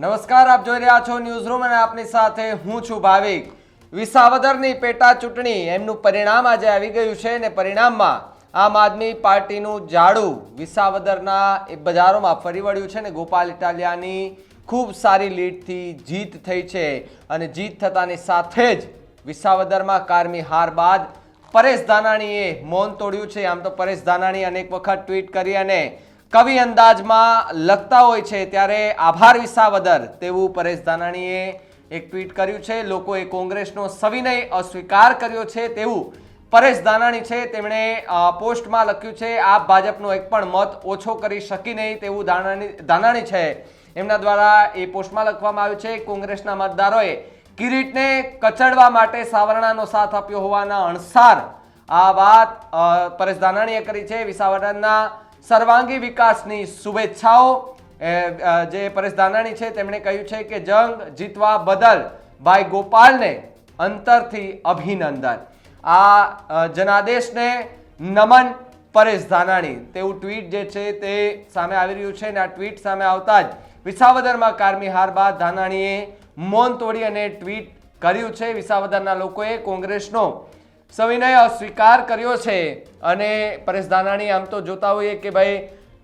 નમસ્કાર, આપ જોઈ રહ્યા છો ન્યૂઝ રૂમ અને આપની સાથે હું છું ભાવિક। વિસાવદરની પેટા ચૂંટણી એમનું પરિણામ આજે આવી ગયું છે અને પરિણામમાં આમ આદમી પાર્ટીનું જાડું વિસાવદરના બજારોમાં ફરી વળ્યું છે અને ગોપાલ ઇટાલિયાની ખૂબ સારી લીડથી જીત થઈ છે અને જીત થતાની સાથે જ વિસાવદરમાં કારમી હાર બાદ પરેશ ધાનાણીએ મૌન તોડ્યું છે। આમ તો પરેશ ધાનાણી અનેક વખત ટ્વીટ કરી અને કવિ અંદાજમાં લખતા હોય છે ત્યારે આભાર વિસાવદર તેવું પરેશ ધાનાણીએ એક ટ્વીટ કર્યું છે। લોકોએ કોંગ્રેસનો સવિનય અસ્વીકાર કર્યો છે તેવું પરેશ ધાનાણી છે તેમણે પોસ્ટમાં લખ્યું છે। આપ ભાજપનો એક પણ મત ઓછો કરી શકી નહીં તેવું ધાનાણી છે એમના દ્વારા એ પોસ્ટમાં લખવામાં આવ્યું છે। કોંગ્રેસના મતદારોએ કિરીટને કચડવા માટે સાવરણાનો સાથ આપ્યો હોવાના અણસાર આ વાત પરેશ ધાનાણીએ કરી છે। વિસાવદરના સર્વાંગી વિકાસની શુભેચ્છાઓ જે પરેશ ધાનાણી છે તેમણે કહ્યું છે કે જંગ જીતવા બદલ ભાઈ ગોપાલને અંતરથી અભિનંદન। આ જનાદેશને નમન પરેશ ધાનાણી તેવું ટ્વીટ જે છે તે સામે આવી રહ્યું છે અને આ ટ્વીટ સામે આવતા જ વિસાવદરમાં કારમી હાર બાદ ધાનાણીએ મૌન તોડી અને ટ્વીટ કર્યું છે। વિસાવદરના લોકોએ કોંગ્રેસનો સવિનય અસ્વીકાર કર્યો છે અને પરેશ ધાનાણી આમ તો જોતા હોઈએ કે ભાઈ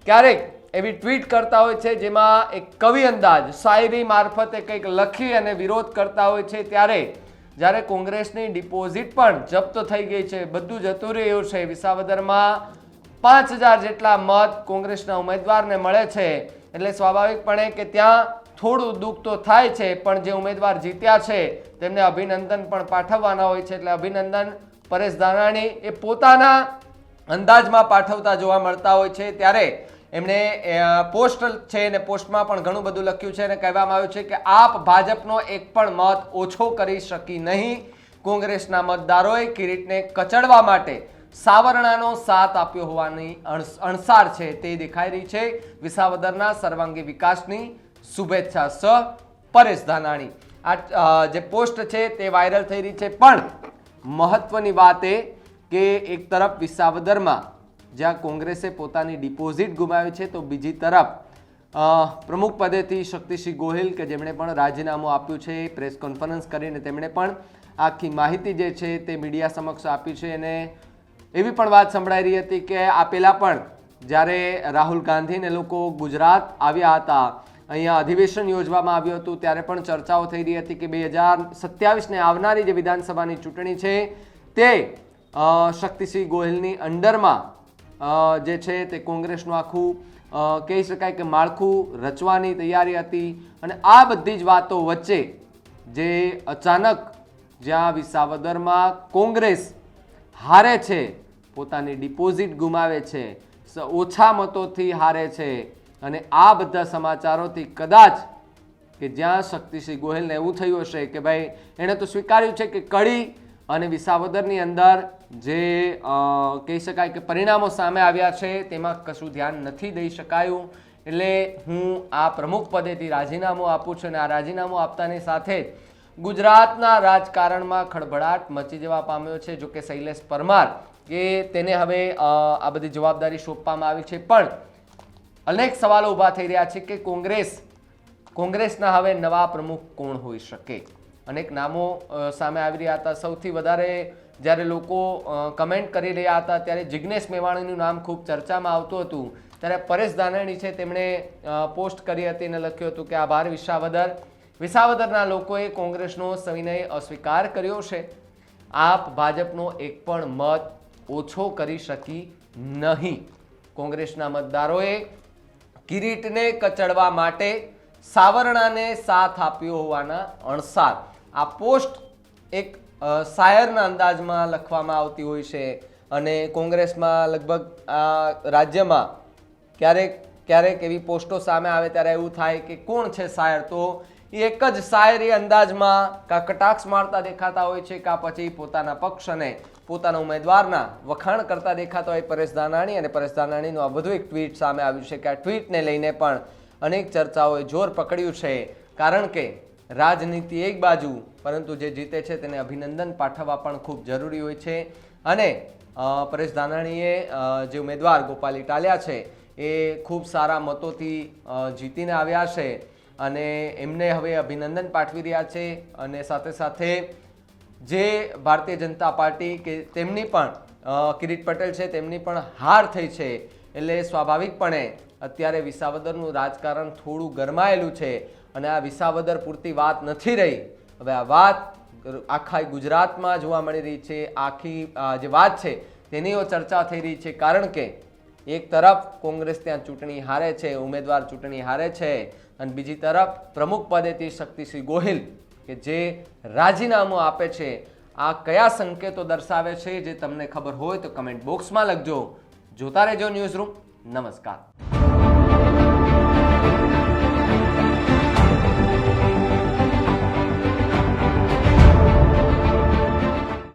ક્યારેક એવી ટ્વીટ કરતા હોય છે જેમાં એક કવિ અંદાજ શાયરી મારફતે કંઈક લખી અને વિરોધ કરતા હોય છે ત્યારે જ્યારે કોંગ્રેસની ડિપોઝિટ પણ જપ્ત થઈ ગઈ છે, બધું જતું રહ્યું છે, વિસાવદરમાં 5000 જેટલા મત કોંગ્રેસના ઉમેદવારને મળે છે એટલે સ્વાભાવિકપણે કે ત્યાં થોડું દુઃખ તો થાય છે પણ જે ઉમેદવાર જીત્યા છે તેમને અભિનંદન પણ પાઠવવાના હોય છે એટલે અભિનંદન પરેશ ધાનાણી એ પોતાના અંદાજમાં પાઠવતા જોવા મળતા હોય છે ત્યારે એમણે પોસ્ટ છે અને પોસ્ટમાં પણ ઘણું બધું લખ્યું છે અને કહેવામાં આવ્યું છે કે આપ ભાજપનો એક પણ મત ઓછો કરી શકી નહીં। કોંગ્રેસના મતદારોએ કિરીટને કચડવા માટે સાવરણાનો સાથ આપ્યો હોવાની અણસાર છે તે દેખાઈ રહી છે। વિસાવદરના સર્વાંગી વિકાસની શુભેચ્છા સ પરેશ ધાનાણી આ જે પોસ્ટ છે તે વાયરલ થઈ રહી છે પણ મહત્વની વાત એ કે એક તરફ વિસાવદરમાં જ્યાં કોંગ્રેસે પોતાની ડિપોઝિટ ગુમાવી છે તો બીજી તરફ પ્રમુખ પદેથી શક્તિસિંહ ગોહિલ કે જેમણે પણ રાજીનામું આપ્યું છે પ્રેસ કોન્ફરન્સ કરીને તેમણે પણ આખી માહિતી જે છે તે મીડિયા સમક્ષ આપી છે અને એવી પણ વાત સંભળાઈ રહી હતી કે આ પહેલા પણ જ્યારે રાહુલ ગાંધીને લોકો ગુજરાત આવ્યા હતા અહીંયા અધિવેશન યોજવામાં આવ્યું હતું ત્યારે પણ ચર્ચાઓ થઈ રહી હતી કે 2027ને આવનારી જે વિધાનસભાની ચૂંટણી છે તે શક્તિસિંહ ગોહિલની અંડરમાં જે છે તે કોંગ્રેસનું આખું કહી શકાય કે માળખું રચવાની તૈયારી હતી અને આ બધી જ વાતો વચ્ચે જે અચાનક જ્યાં વિસાવદરમાં કોંગ્રેસ હારે છે, પોતાની ડિપોઝિટ ગુમાવે છે, ઓછા મતોથી હારે છે અને આ બધા સમાચારોથી કદાચ કે જ્યાં શક્તિસિંહ ગોહિલને એવું થયું હશે કે ભાઈ એણે તો સ્વીકાર્યું છે કે કડી અને વિસાવદરની અંદર જે કહી શકાય કે પરિણામો સામે આવ્યા છે તેમાં કશું ધ્યાન નથી દઈ શકાયું એટલે હું આ પ્રમુખ પદેથી રાજીનામું આપું છું અને આ રાજીનામું આપતાની સાથે ગુજરાતના રાજકારણમાં ખળભળાટ મચી જવા પામ્યો છે। જો કે શૈલેષ પરમાર કે તેને હવે આ બધી જવાબદારી સોંપવામાં આવી છે પણ અનેક સવાલો ઊભા થઈ રહ્યા છે કે કોંગ્રેસના હવે નવા પ્રમુખ કોણ હોઈ શકે। અનેક નામો સામે આવી રહ્યા હતા। સૌથી વધારે જ્યારે લોકો કમેન્ટ કરી રહ્યા હતા ત્યારે જિગ્નેશ મેવાણીનું નામ ખૂબ ચર્ચામાં આવતું હતું ત્યારે પરેશ ધાનાણી છે તેમણે પોસ્ટ કરી હતી અને લખ્યું હતું કે આભાર વિસાવદરના લોકોએ કોંગ્રેસનો સવિનય અસ્વીકાર કર્યો છે। આપ ભાજપનો એક પણ મત ઓછો કરી શકી નહીં। કોંગ્રેસના મતદારોએ કિરીટને કચડવા માટે સાવરણાને સાથ આપ્યો હોવાના અણસાર આ પોસ્ટ એક શાયરના અંદાજમાં લખવામાં આવતી હોય છે અને કોંગ્રેસમાં લગભગ આ રાજ્યમાં ક્યારેક એવી પોસ્ટો સામે આવે ત્યારે એવું થાય કે કોણ છે શાયર, તો એ એક જ શાયરી અંદાજમાં કા કટાક્ષ મારતા દેખાતા હોય છે કા પછી પોતાના પક્ષ અને પોતાના ઉમેદવારના વખાણ કરતા દેખાતા હોય પરેશ ધાનાણી અને પરેશ ધાનાણીનું આ બધું એક ટ્વીટ સામે આવ્યું છે કે આ ટ્વીટને લઈને પણ અનેક ચર્ચાઓએ જોર પકડ્યું છે કારણ કે રાજનીતિ એક બાજુ પરંતુ જે જીતે છે તેને અભિનંદન પાઠવવા પણ ખૂબ જરૂરી હોય છે અને પરેશ ધાનાણીએ જે ઉમેદવાર ગોપાલ ઇટાલિયા છે એ ખૂબ સારા મતોથી જીતીને આવ્યા છે અને એમને હવે અભિનંદન પાઠવી રહ્યા છે અને સાથે સાથે જે ભારતીય જનતા પાર્ટી કે તેમની પણ કિરીટ પટેલ છે તેમની પણ હાર થઈ છે એટલે સ્વાભાવિકપણે અત્યારે વિસાવદરનું રાજકારણ થોડું ગરમાયેલું છે અને આ વિસાવદર પૂરતી વાત નથી રહી. હવે આ વાત આખા ગુજરાતમાં જોવા મળી રહી છે. આખી જે વાત છે તેની ચર્ચા થઈ રહી છે કારણ કે એક તરફ કોંગ્રેસ ત્યાં ચૂંટણી હારે છે, ઉમેદવાર ચૂંટણી હારે છે અને બીજી તરફ પ્રમુખ પદેથી શક્તિસિંહ ગોહિલ કે જે રાજીનામું આપે છે. આ કયા સંકેતો દર્શાવે છે જે તમને ખબર હોય તો કમેન્ટ બોક્સમાં લખજો. જોતા રહેજો ન્યૂઝરૂમ. નમસ્કાર.